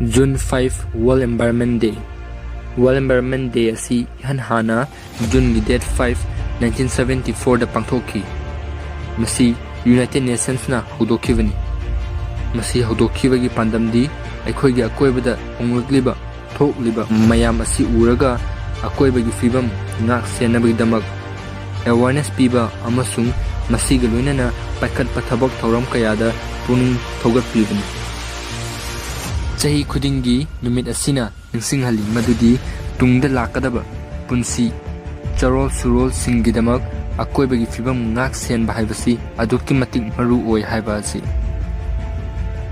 June 5 World Environment Day. World Environment Day asi hana June date 5 1974 da pangthokki. Masi United Nations na hudokibani. Masi hudokibagi pandamdi aikhoigi akoibada ongliba thokliba mayam asi uraga akoibagi fibam ngak senabagi damak awareness piba amasung masiga loinana paikat pathabak thoram kayada puning thogat pibani. Chahi khudingi numit asina ningsinghali madudi tungda lakadaba punsi charol surol singgidamak akoibagi fibam ngak sen bahaibasi adukki matik maru oi haiba asi.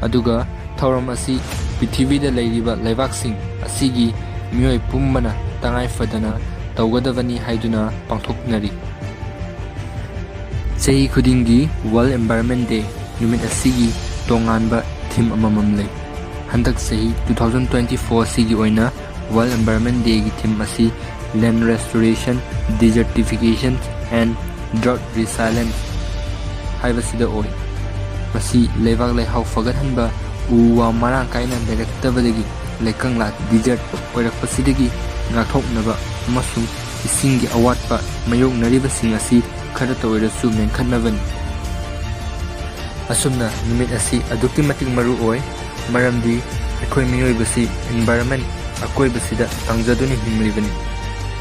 Aduga thoram asi prithivida leiriba laibaksing asigi mioi pumbana tangai fadana tawgadavani haiduna pangthoknari. Chahi khudingi World Environment Day numit asigi tonganba theme amamam lei. Handak sahi 2024 sigi oina World Environment Day gi theme asi land restoration, desertification and drought resilience haibasida oi. Masi leibak leihau fagathanba uwa marang kaina leraktabadagi leikangla desert oirakpasidagi ngakthoknaba amasung isingi awatpa mayoknaribasing asi khara tawirasu menkhatnabani. Asumna numit asi adukki matik maru oi maramdi akhoi miyoibasi environment akoibasida tangjaduni hinglibani.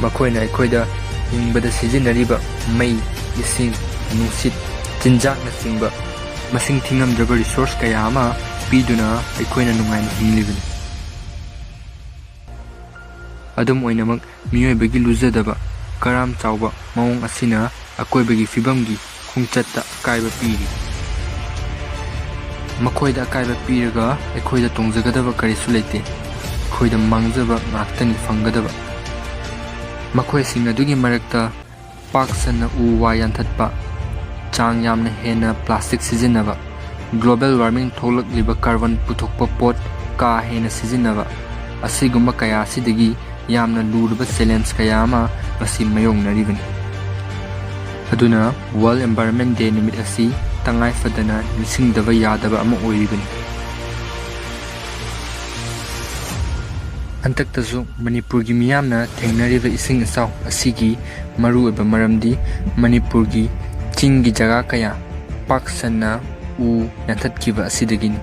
Makoina akhoida hingbada sijinariba mai ising nungsit jinjak na singba masing thingamdraba resource kaya ama piduna akhoina nungaina hinglibani. Adum oinamak miyoibagi luzadaba karam chawba maung asina akoibagi fibamgi khungchatta kaiba piri. Makoida akaiba piraga akhoida tongjagadaba karisu leite akhoida mangjaba ngaktani fangadaba. Makoi sing adugi marakta paksana uwa yanthatpa chang yamna hena plastic sizinaba global warming tholagliba carbon puthokpa pot ka hena sizinaba asigumba kaya sidagi yamna lurba challenge kaya ama masi mayongnaribani. Aduna World Environment Day nimit asi tangai fadana nisingdaba yadaba ama oiribani. Hantaktasu Manipurgi miyamna thengnariba ising asaw asigi maru oiba maramdi Manipurgi chingi jaga kaya paksanna u yanthatkiba asidagini.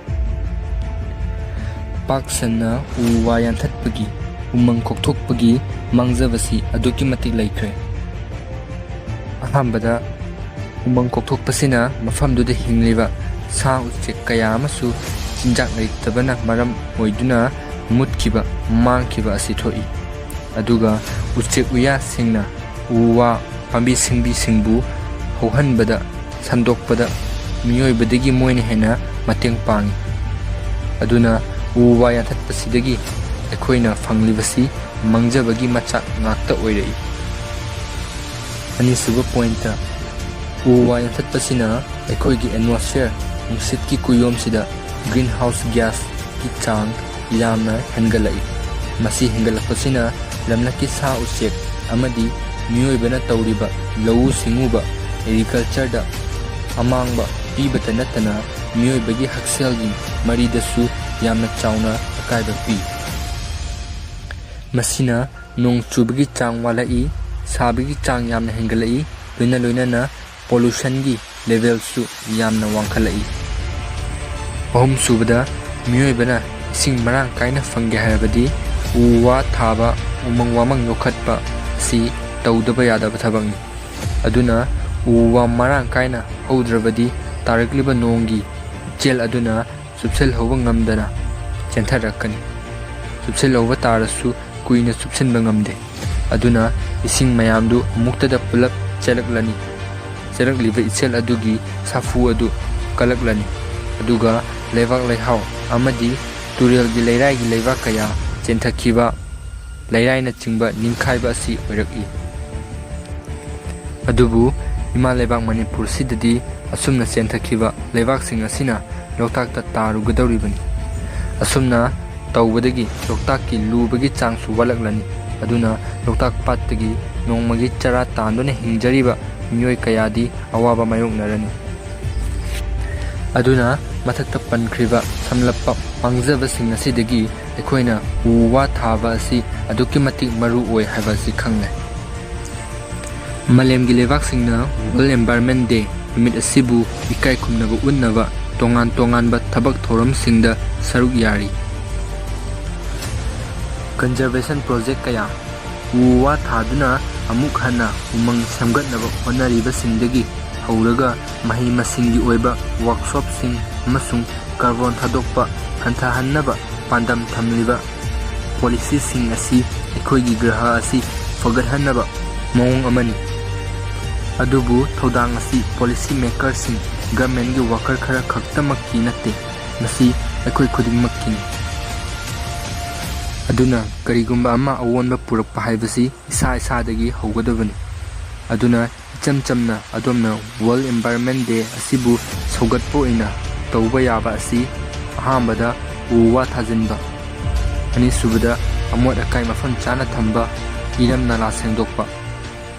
Paksanna u wa yanthatpagi umang kokthokpagi mangjabasi adukki matik laikre. Ahambada umang kokthokpasina mafamduda hingliba sa uchek kaya amasu chinjak leittabana maram oiduna mutkiba mangkiba asi thoi. Aduga uchek uya singna uwa pambi singbi singbu hohanbada sandokpada miyoibadagi moina hena mateng pangi. Aduna uwa yanthatpasidagi akhoina fanglibasi mangjabagi machak ngakta oirei. Anisuba pointa uwa yanthatpasina akhoigi atmosphere nungsitki kuyomsida greenhouse gas ki chang yamna hengalai. Masi hengalakpasina lamlaki sa uchek amadi miyoibana tawriba lawu singuba agriculture da amangba pibata natana miyoibagi hakselgi maridasu yamna chauna akaiba pi. Masina nong chubagi chang walai sabagi chang yamna hengalai loinana pollution gi level su yamna wangkhalai. Ahum subada miyoibana sing marang kaina fangge haibadi uwa thaba umang wamang yokhatpa si tawdaba yadaba thabangni. Aduna uwa marang kaina haudrabadi taragliba nongi jel aduna subsel hoba ngamdana chentharakani. Subsel hoba tarasu kuina subsenba ngamde. Aduna ising mayamdu muktada pulap chelaklani. Chelagliba ichel adugi safu adu kalaklani. Aduga leibak leihau amadi turel gi leirai gi leiba kaya chenthakiba leirai na chingba ningkhaiba si oiraki. Adubu ima leibak Manipur sidadi asumna chenthakiba leibak sing asina loktakta tarugadawribani. Asumna tawbadagi loktakki lubagi changsu walaklani. Aduna loktak pattagi nongmagi chara tanduna hingjariba miyoi kayadi awaba mayoknarani. Aduna mathakta pankriba samlappa ꯃꯥꯡꯖꯕꯁꯤꯡ ꯑꯁꯤꯗꯒꯤ ꯑꯩꯈꯣꯏꯅ ꯎ ꯋꯥ ꯊꯥꯕ ꯑꯁꯤ ꯑꯗꯨꯛꯀꯤ ꯃꯇꯤꯛ ꯃꯔꯨ ꯑꯣꯏ ꯍꯥꯏꯕ ꯑꯁꯤ ꯈꯪꯂꯦ꯫ ꯃꯥꯂꯦꯝꯒꯤ ꯂꯩꯕꯥꯛꯁꯤꯡꯅ ꯋꯥꯔꯜꯗ ꯑꯦꯟꯚꯥꯏꯔꯟꯃꯦꯟꯠ ꯗꯦ ꯅꯨꯃꯤꯠ ꯑꯁꯤꯕꯨ ꯏꯀꯥꯏ ꯈꯨꯝꯅꯕ ꯎꯠꯅꯕ ꯇꯣꯉꯥꯟ ꯇꯣꯉꯥꯟꯕ ꯊꯕꯛ ꯊꯧꯔꯝꯁꯤꯡꯗ ꯁꯔꯨꯛ ꯌꯥꯔꯤ꯫ ꯀꯟꯖꯔꯕꯦꯁꯟ ꯄ꯭ꯔꯣꯖꯦꯛ ꯀꯌꯥ, ꯎ ꯋꯥ ꯊꯥꯗꯨꯅ ꯑꯃꯨꯛ ꯍꯟꯅ ꯎꯃꯪ ꯁꯦꯝꯒꯠꯅꯕ ꯍꯣꯠꯅꯔꯤꯕꯁꯤꯡꯗꯒꯤ ꯍꯧꯔꯒ ꯃꯍꯩ ꯃꯁꯤꯡꯒꯤ ꯑꯣꯏꯕ ꯋꯥꯔꯛꯁꯣꯞꯁꯤꯡ ꯑꯃꯁꯨꯡ ꯀꯥꯔꯕꯣꯟ ꯊꯥꯗꯣꯛꯄ ꯍꯟꯊꯍꯟꯅꯕ ꯄꯥꯟꯗꯝ ꯊꯝꯂꯤꯕ ꯄꯣꯂꯤꯁꯤꯁꯤꯡ ꯑꯁꯤ ꯑꯩꯈꯣꯏꯒꯤ ꯒ꯭ꯔꯍ ꯑꯁꯤ ꯐꯒꯠꯍꯟꯅꯕ ꯃꯑꯣꯡ ꯑꯃꯅꯤ꯫ ꯑꯗꯨꯕꯨ ꯊꯧꯗꯥꯡ ꯑꯁꯤ ꯄꯣꯂꯤꯁꯤ ꯃꯦꯀꯔꯁꯤꯡ, ꯒꯚꯔꯟꯃꯦꯟꯠꯒꯤ ꯋꯥꯀꯔ ꯈꯔ ꯈꯛꯇꯃꯛꯀꯤ ꯅꯠꯇꯦ, ꯃꯁꯤ ꯑꯩꯈꯣꯏ ꯈꯨꯗꯤꯡꯃꯛꯀꯤꯅꯤ꯫ ꯑꯗꯨꯅ ꯀꯔꯤꯒꯨꯝꯕ ꯑꯃ ꯑꯑꯣꯟꯕ ꯄꯨꯔꯛꯄ ꯍꯥꯏꯕꯁꯤ ꯏꯁꯥ ꯏꯁꯥꯗꯒꯤ ꯍꯧꯒꯗꯕꯅꯤ꯫ ꯑꯗꯨꯅ ꯏꯆꯝ ꯆꯝꯅ ꯑꯗꯣꯝꯅ ꯋꯥꯔꯜꯗ ꯑꯦꯟꯚꯥꯏꯔꯟꯃꯦꯟꯠ ꯗꯦ ꯑꯁꯤꯕꯨ ꯁꯧꯒꯠꯄ ꯑꯣꯏꯅ ꯇꯧꯕ ꯌꯥꯕ ꯑꯁꯤ ꯑꯍꯥꯟꯕꯗ ꯎ ꯋꯥ ꯊꯥꯖꯤꯟꯕ, ꯑꯅꯤꯁꯨꯕꯗ ꯑꯃꯣꯠ ꯑꯀꯥꯏ ꯃꯐꯝ ꯆꯥꯅ ꯊꯝꯕ, ꯏꯔꯝ ꯅꯂꯥ ꯁꯦꯡꯗꯣꯛꯄ,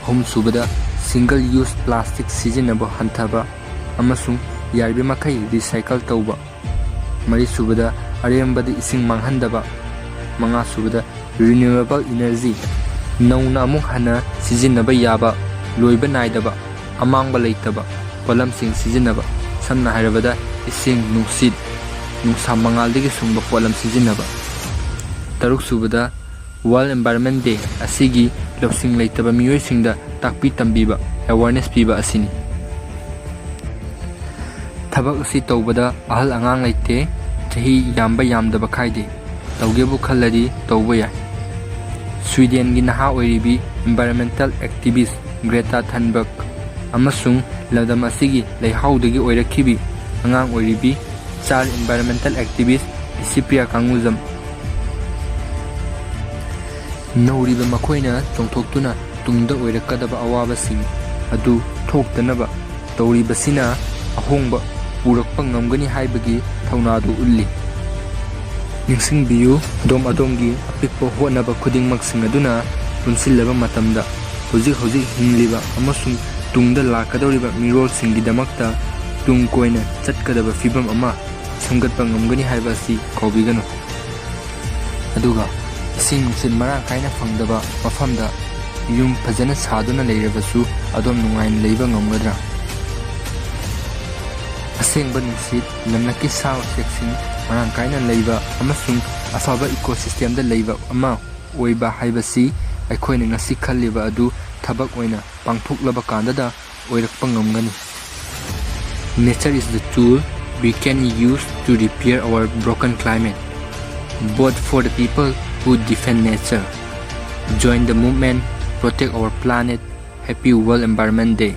ꯑꯍꯨꯝꯁꯨꯕꯗ ꯁꯤꯡꯒꯜ ꯌꯨꯁ ꯄ꯭ꯂꯥꯁꯇꯤꯛ ꯁꯤꯖꯤꯟꯅꯕ ꯍꯟꯊꯕ ꯑꯃꯁꯨꯡ ꯌꯥꯔꯤꯕꯃꯈꯩ ꯔꯤꯁꯥꯏꯀꯜ ꯇꯧꯕ, ꯃꯔꯤꯁꯨꯕꯗ ꯑꯔꯦꯝꯕꯗ ꯏꯁꯤꯡ ꯃꯥꯡꯍꯟꯗꯕ, ꯃꯉꯥꯁꯨꯕꯗ ꯔꯤꯅ꯭ꯌꯨꯑꯦꯕꯜ ꯏꯅꯔꯖꯤ, ꯅꯧꯅ ꯑꯃꯨꯛ ꯍꯟꯅ ꯁꯤꯖꯤꯟꯅꯕ ꯌꯥꯕ, ꯂꯣꯏꯕ ꯅꯥꯏꯗꯕ, ꯑꯃꯥꯡꯕ ꯂꯩꯇꯕ ꯄꯣꯠꯂꯝꯁꯤꯡ ꯁꯤꯖꯤꯟꯅꯕ, ꯁꯝꯅ ꯍꯥꯏꯔꯕꯗ ꯏꯁꯤꯡ, ꯅꯨꯡꯁꯤꯠ, ꯅꯨꯡꯁꯥ ꯃꯉꯥꯜꯗꯒꯤ ꯁꯨꯡꯕ ꯄꯣꯠꯂꯝ ꯁꯤꯖꯤꯟꯅꯕ꯫ ꯇꯔꯨꯛꯁꯨꯕꯗ ꯋꯥꯔꯜꯗ ꯑꯦꯟꯚꯥꯏꯔꯟꯃꯦꯟꯠ ꯗꯦ ꯑꯁꯤꯒꯤ ꯂꯧꯁꯤꯡ ꯂꯩꯇꯕ ꯃꯤꯑꯣꯏꯁꯤꯡꯗ ꯇꯥꯛꯄꯤ ꯇꯝꯕꯤꯕ, ꯑꯦꯋꯥꯔꯅꯦꯁ ꯄꯤꯕ ꯑꯁꯤꯅꯤ꯫ ꯊꯕꯛ ꯑꯁꯤ ꯇꯧꯕꯗ ꯑꯍꯜ ꯑꯉꯥꯡ ꯂꯩꯇꯦ, ꯆꯍꯤ ꯌꯥꯝꯕ ꯌꯥꯝꯗꯕ ꯈꯥꯏꯗꯦ, ꯇꯧꯒꯦꯕꯨ ꯈꯜꯂꯗꯤ ꯇꯧꯕ ꯌꯥꯏ꯫ ꯁ꯭ꯋꯤꯗꯦꯟꯒꯤ ꯅꯍꯥ ꯑꯣꯏꯔꯤꯕꯤ ꯏꯟꯚꯥꯏꯔꯟꯃꯦꯟꯇꯦꯜ ꯑꯦꯛꯇꯤꯚꯤꯁꯠ ꯒ꯭ꯔꯦꯇꯥ ꯊꯟꯕꯔꯒ ꯑꯃꯁꯨꯡ ꯂꯝꯗꯝ ꯑꯁꯤꯒꯤ ꯂꯩꯍꯥꯎꯗꯒꯤ ꯑꯣꯏꯔꯛꯈꯤꯕꯤ ꯑꯉꯥꯡ ꯑꯣꯏꯔꯤꯕꯤ ꯆꯥꯏꯜꯗ ꯏꯟꯚꯥꯏꯔꯟꯃꯦꯟꯇꯦꯜ ꯑꯦꯛꯇꯤꯚꯤꯁꯠ ꯏꯁꯤꯄ꯭ꯔꯤꯌꯥ ꯀꯥꯡꯒꯨꯖꯝ ꯅꯧꯔꯤꯕ ꯃꯈꯣꯏꯅ ꯆꯣꯡꯊꯣꯛꯇꯨꯅ ꯇꯨꯡꯗ ꯑꯣꯏꯔꯛꯀꯗꯕ ꯑꯋꯥꯕꯁꯤꯡ ꯑꯗꯨ ꯊꯣꯛꯇꯅꯕ ꯇꯧꯔꯤꯕꯁꯤꯅ ꯑꯍꯣꯡꯕ ꯄꯨꯔꯛꯄ ꯉꯝꯒꯅꯤ ꯍꯥꯏꯕꯒꯤ ꯊꯧꯅꯥꯗꯨ ꯎꯠꯂꯤ꯫ ꯅꯤꯡꯁꯤꯡꯕꯤꯌꯨ, ꯑꯗꯣꯝꯒꯤ ꯑꯄꯤꯛꯄ ꯍꯣꯠꯅꯕ ꯈꯨꯗꯤꯡꯃꯛꯁꯤꯡ ꯑꯗꯨꯅ ꯄꯨꯟꯁꯤꯜꯂꯕ ꯃꯇꯝꯗ ꯍꯧꯖꯤꯛ ꯍꯤꯡꯂꯤꯕ ꯑꯃꯁꯨꯡ ꯇꯨꯡꯗ ꯂꯥꯛꯀꯗꯧꯔꯤꯕ ꯃꯤꯔꯣꯜꯁꯤꯡꯒꯤꯗꯃꯛꯇ ꯇꯨꯡ ꯀꯣꯏꯅ ꯆꯠꯀꯗꯕ ꯐꯤꯕꯝ ꯑꯃ ꯁꯦꯝꯒꯠꯄ ꯉꯝꯒꯅꯤ ꯍꯥꯏꯕ ꯑꯁꯤ ꯀꯥꯎꯕꯤꯒꯅꯨ꯫ ꯑꯗꯨꯒ ꯏꯁꯤꯡ ꯅꯨꯡꯁꯤꯠ ꯃꯔꯥꯡ ꯀꯥꯏꯅ ꯐꯪꯗꯕ ꯃꯐꯝꯗ ꯌꯨꯝ ꯐꯖꯅ ꯁꯥꯗꯨꯅ ꯂꯩꯔꯕꯁꯨ ꯑꯗꯣꯝ ꯅꯨꯡꯉꯥꯏꯅ ꯂꯩꯕ ꯉꯝꯒꯗ꯭ꯔꯥ? ꯑꯁꯦꯡꯕ ꯅꯨꯡꯁꯤꯠ, ꯂꯝꯂꯛꯀꯤ ꯁꯥ ꯎꯆꯦꯛꯁꯤꯡ ꯃꯔꯥꯡ ꯀꯥꯏꯅ ꯂꯩꯕ ꯑꯃꯁꯨꯡ ꯑꯐꯕ ꯏꯀꯣꯁꯤꯁꯇꯦꯝꯗ ꯂꯩꯕ ꯑꯃ ꯑꯣꯏꯕ ꯍꯥꯏꯕꯁꯤ ꯑꯩꯈꯣꯏꯅ ꯉꯁꯤ ꯈꯜꯂꯤꯕ ꯑꯗꯨ ꯊꯕꯛ ꯑꯣꯏꯅ ꯄꯥꯡꯊꯣꯛꯂꯕ ꯀꯥꯟꯗꯗ ꯑꯣꯏꯔꯛꯄ ꯉꯝꯒꯅꯤ꯫ Nature is the tool we can use to repair our broken climate, both for the people who defend nature. Join the movement, protect our planet. Happy World Environment Day.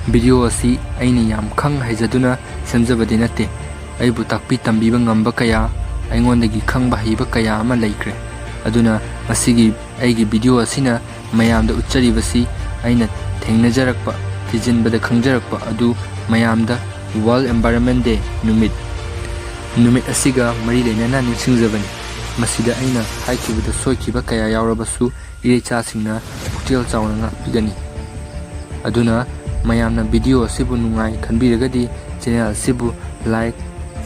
Video ꯑꯁꯤ ꯑꯩꯅ ꯌꯥꯝ ꯈꯪ ꯍꯩꯖꯗꯨꯅ ꯁꯦꯝꯖꯕꯗꯤ ꯅꯠꯇꯦ꯫ ꯑꯩꯕꯨ ꯇꯥꯛꯄꯤ ꯇꯝꯕꯤꯕ ꯉꯝꯕ ꯀꯌꯥ, ꯑꯩꯉꯣꯟꯗꯒꯤ ꯈꯪꯕ ꯍꯩꯕ ꯀꯌా ꯑꯃ ꯂꯩꯈ꯭ꯔꯦ꯫ ꯑꯗꯨꯅ ꯃꯁꯤꯒꯤ ꯑꯩꯒꯤ ꯚꯤꯗꯤꯑꯣ ꯑꯁꯤꯅ ꯃꯌꯥꯝꯗ ꯎꯠꯆꯔꯤꯕꯁꯤ ꯑꯩꯅ ꯊꯦꯡꯅꯖꯔꯛꯄ, ꯊꯤꯖꯤꯟꯕꯗ ꯈꯪꯖꯔꯛꯄ ꯑꯗꯨ ꯃꯌꯥꯝꯗ ꯋꯥꯔꯜꯗ ꯑꯦꯟꯚꯥꯏꯔꯟꯃꯦꯟꯠ ꯗꯦ ꯅꯨꯃꯤꯠ ꯑꯁꯤꯒ ꯃꯔꯤ ꯂꯩꯅꯅ ꯅꯤꯡꯁꯤꯡꯖꯕꯅꯤ꯫ ꯃꯁꯤꯗ ꯑꯩꯅ ꯍꯥꯏꯈꯤꯕꯗ ꯁꯣꯏꯈꯤꯕ ꯀꯌꯥ ꯌꯥꯎꯔꯕꯁꯨ ꯏꯔꯩꯆꯥꯁꯤꯡꯅ ꯄꯨꯛꯆꯦꯜ ꯆꯥꯎꯅ ꯉꯥꯛꯄꯤꯒꯅꯤ꯫ ꯑꯗꯨꯅ ꯃꯌꯥꯝꯅ ꯚꯤꯗꯤꯑꯣ ꯑꯁꯤꯕꯨ ꯅꯨꯡꯉꯥꯏ ꯈꯟꯕꯤꯔꯒꯗꯤ ꯆꯦꯅꯦꯜ ꯑꯁꯤꯕꯨ ꯂꯥꯏꯛ,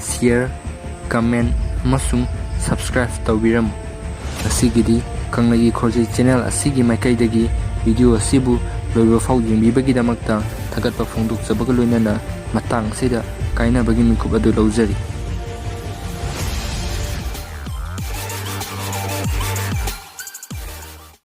ꯁꯤꯌꯔ, ꯀꯃꯦꯟꯠ ꯑꯃꯁꯨꯡ ꯁꯕꯁꯀ꯭ꯔꯥꯏꯕ ꯇꯧꯕꯤꯔꯝꯃꯨ꯫ ꯉꯁꯤꯒꯤꯗꯤ ꯀꯪꯂꯩꯒꯤ ꯈꯣꯔꯖꯩ ꯆꯦꯅꯦꯜ ꯑꯁꯤꯒꯤ ꯃꯥꯏꯀꯩꯗꯒꯤ ꯚꯤꯗꯤꯑꯣ ꯑꯁꯤꯕꯨ ꯂꯣꯏꯕꯐꯥꯎ ꯌꯦꯡꯕꯤꯕꯒꯤꯗꯃꯛꯇ ꯊꯥꯒꯠꯄ ꯐꯣꯡꯗꯣꯛꯆꯕꯒ ꯂꯣꯏꯅꯅ ꯃꯇꯥꯡ ꯑꯁꯤꯗ ꯀꯥꯏꯅꯕꯒꯤ ꯃꯤꯀꯨꯞ ꯑꯗꯨ ꯂꯧꯖꯔꯤ꯫